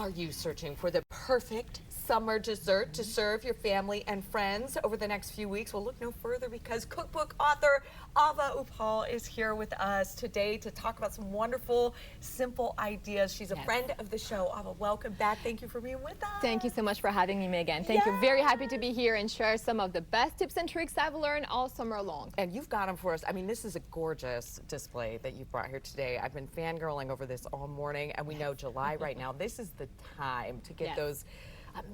Are you searching for the perfect summer dessert to serve your family and friends over the next few weeks? Well, look no further because cookbook author Ava Uppal is here with us today to talk about some wonderful, simple ideas. She's a friend of the show. Ava, welcome back. Thank you for being with us. Thank you so much for having me, Megan. Thank you. Very happy to be here and share some of the best tips and tricks I've learned all summer long. And you've got them for us. I mean, this is a gorgeous display that you brought here today. I've been fangirling over this all morning, and we know July right now. This is the time to get those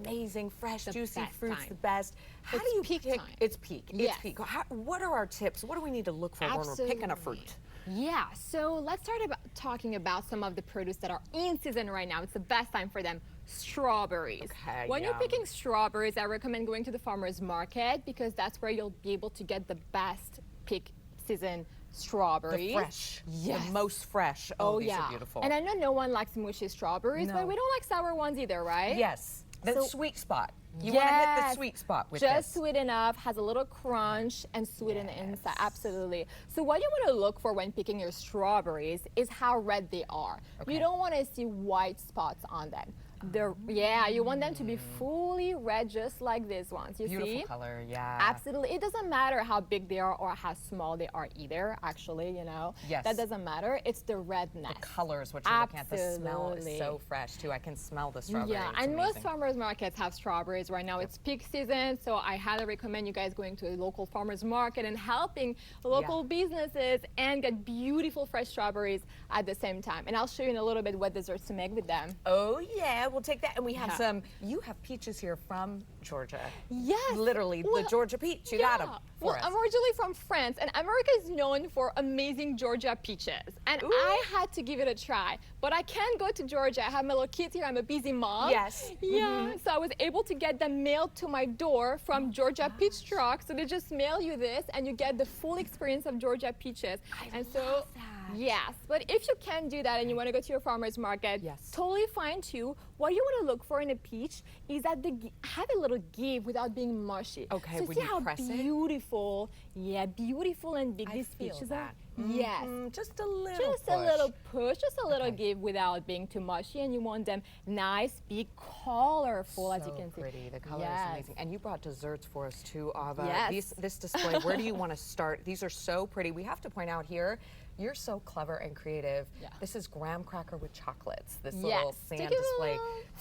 amazing, fresh, juicy fruits, the best. How do you peak pick? time. It's peak. It's peak. What are our tips? What do we need to look for when we're picking a fruit? Yeah, so let's start talking about some of the produce that are in season right now. It's the best time for them. Strawberries. Okay, when you're picking strawberries, I recommend going to the farmer's market because that's where you'll be able to get the best peak season strawberries. The fresh. The most fresh. Oh, these are beautiful. And I know no one likes mushy strawberries, but we don't like sour ones either, right? Yes. The sweet spot. You want to hit the sweet spot with Just sweet enough, has a little crunch and sweet in the inside, absolutely. So what you want to look for when picking your strawberries is how red they are. You don't want to see white spots on them. You want them to be fully red, just like these ones. You see? Beautiful color, Absolutely. It doesn't matter how big they are or how small they are either, actually, you know. That doesn't matter. It's the redness. The color is what you're looking at. The smell is so fresh, too. I can smell the strawberry. Yeah, and most farmers markets have strawberries right now. It's peak season, so I highly recommend you guys going to a local farmers market and helping local businesses and get beautiful fresh strawberries at the same time. And I'll show you in a little bit what desserts to make with them. Oh, yeah. We'll take that. And we have some, you have peaches here from Georgia. Yes. Literally, the Georgia peach. You got them for us. I'm originally from France, and America is known for amazing Georgia peaches. And I had to give it a try. But I can't go to Georgia. I have my little kids here. I'm a busy mom. Yes. Yeah. So I was able to get them mailed to my door from Georgia Peach Truck. So they just mail you this, and you get the full experience of Georgia peaches. I love that. Yes, but if you can't do that and you want to go to your farmer's market, totally fine too. What you want to look for in a peach is that they have a little give without being mushy. Okay, so when see you how press beautiful, beautiful and big these peaches are? Yes. Just a little Just a little push, just a little give without being too mushy, and you want them nice, big, colorful, as you can see. Pretty. The color is amazing. And you brought desserts for us too, Ava. Yes. This display, where do you want to start? These are so pretty. We have to point out here, you're so clever and creative. This is graham cracker with chocolates. This little sand display.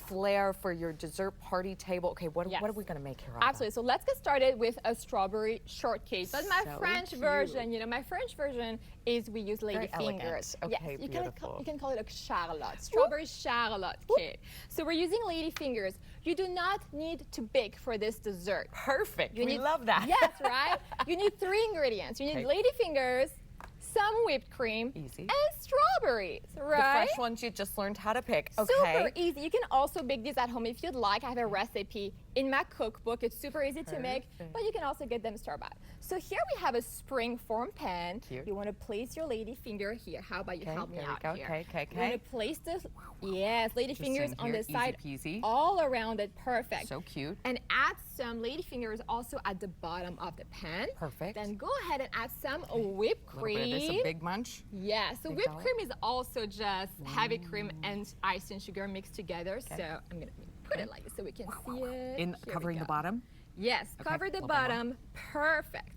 Flair for your dessert party table. Okay, what are we going to make here, Ava? Absolutely. So let's get started with a strawberry shortcake. But my French version, you know, my French version is we use lady fingers. Okay, you beautiful. You can call it a charlotte, strawberry charlotte cake. So we're using lady fingers. You do not need to bake for this dessert. Perfect. We love that. Yes, right? You need 3 ingredients. You need lady fingers, some whipped cream, and strawberries, right? The fresh ones you just learned how to pick. Super easy. You can also bake these at home if you'd like. I have a recipe in my cookbook. It's super easy to make, but you can also get them store-bought. So here we have a spring form pan. You want to place your lady finger here. How about you help me out here? Okay. You want to place this, lady fingers on the side, peasy. all around it. Perfect. So cute. And add some lady fingers also at the bottom of the pan. Perfect. Then go ahead and add some whipped cream. This a big munch? Yeah, so whipped cream is also just heavy cream and ice and sugar mixed together. So I'm going to put it like this so we can see it. Covering the bottom? Yes, cover the bottom. Perfect.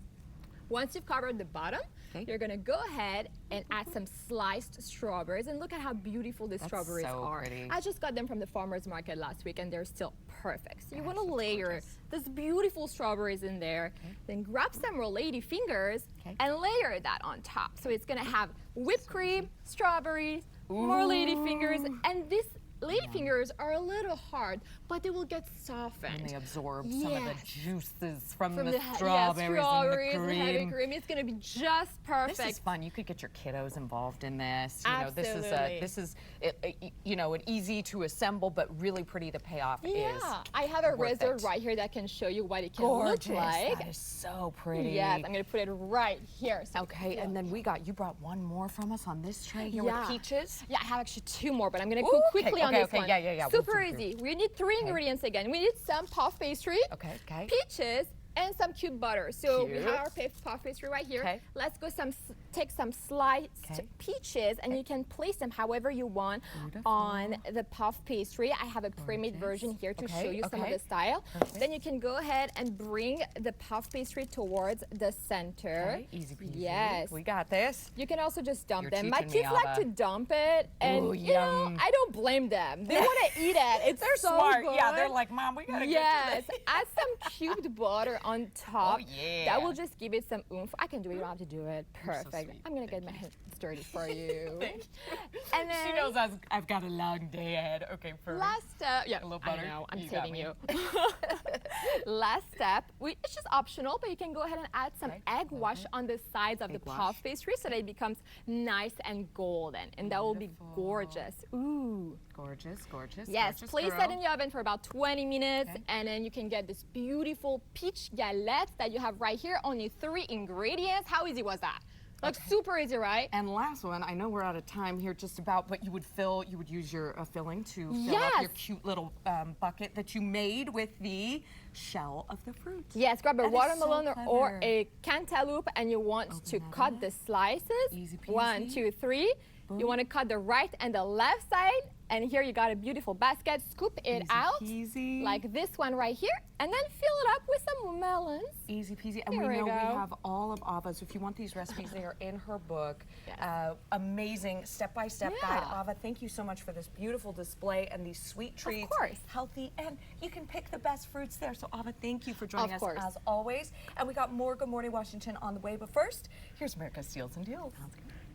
Once you've covered the bottom, you're going to go ahead and add some sliced strawberries. And look at how beautiful these strawberries are. Pretty. I just got them from the farmer's market last week, and they're still perfect. So you want to layer these beautiful strawberries in there. Then grab some more lady fingers and layer that on top. So it's going to have whipped cream, strawberries, more lady fingers, and this lady fingers are a little hard, but they will get softened. And they absorb some of the juices from the strawberries and the cream. Heavy cream. It's going to be just perfect. This is fun. You could get your kiddos involved in this. You know, Absolutely. this is you know, an easy to assemble but really pretty to pay off. I have a razor right here that can show you what it can look like. That is so pretty. Yes, I'm going to put it right here. So and then you brought one more from us on this tray here with peaches. Yeah, I have actually 2 more, but I'm going to go quickly on this one. Yeah. Super easy. We need 3 ingredients again. We need some puff pastry, peaches, and some cute butter. So we have our puff pastry right here. Let's go take some sliced peaches and you can place them however you want on the puff pastry. I have a pre-made version here to show you some of the style. Then you can go ahead and bring the puff pastry towards the center. Easy peasy. Yes. We got this. You can also just dump them. You're My teaching kids me, like Ava. to dump it, and Ooh, you know, I don't blame them. They want to eat it. It's They're so smart. good. Yeah, they're like, Mom, we gotta Yes, get to this. add some cubed butter on top. Oh, yeah. That will just give it some oomph. I can do it. You don't have to do it. You're so Perfect. sweet. I'm gonna get my hands dirty for you. Thank you. And then She knows I've got a long day ahead. Okay, perfect. last step. Yeah, A little I butter. know. I'm You got saving me. you. Last step. It's just optional, but you can go ahead and add some egg wash on the sides of the puff pastry so that it becomes nice and golden, and that will be gorgeous. Ooh. Gorgeous, gorgeous. Yes, gorgeous place girl. that in the oven for about 20 minutes, and then you can get this beautiful peach galette that you have right here. Only 3 ingredients. How easy was that? Like super easy, right? And last one, I know we're out of time here just about, but you would use your filling to fill up your cute little bucket that you made with the shell of the fruit. Yes, grab a That is watermelon so or clever. a cantaloupe, and you want to cut the slices. Easy peasy. 1, 2, 3. You want to cut the right and the left side, and here you got a beautiful basket. Scoop it out Peasy. like this one right here, and then fill it up with some melons. Easy peasy. And Here we we know we go. have all of Ava's. If you want these recipes, they are in her book. Amazing step-by-step guide. Ava, thank you so much for this beautiful display and these sweet treats. Of course. Healthy, and you can pick the best fruits there. So Ava, thank you for joining us Of course. as always. And we got more Good Morning Washington on the way. But first, here's America's Steals and Deals. Sounds good.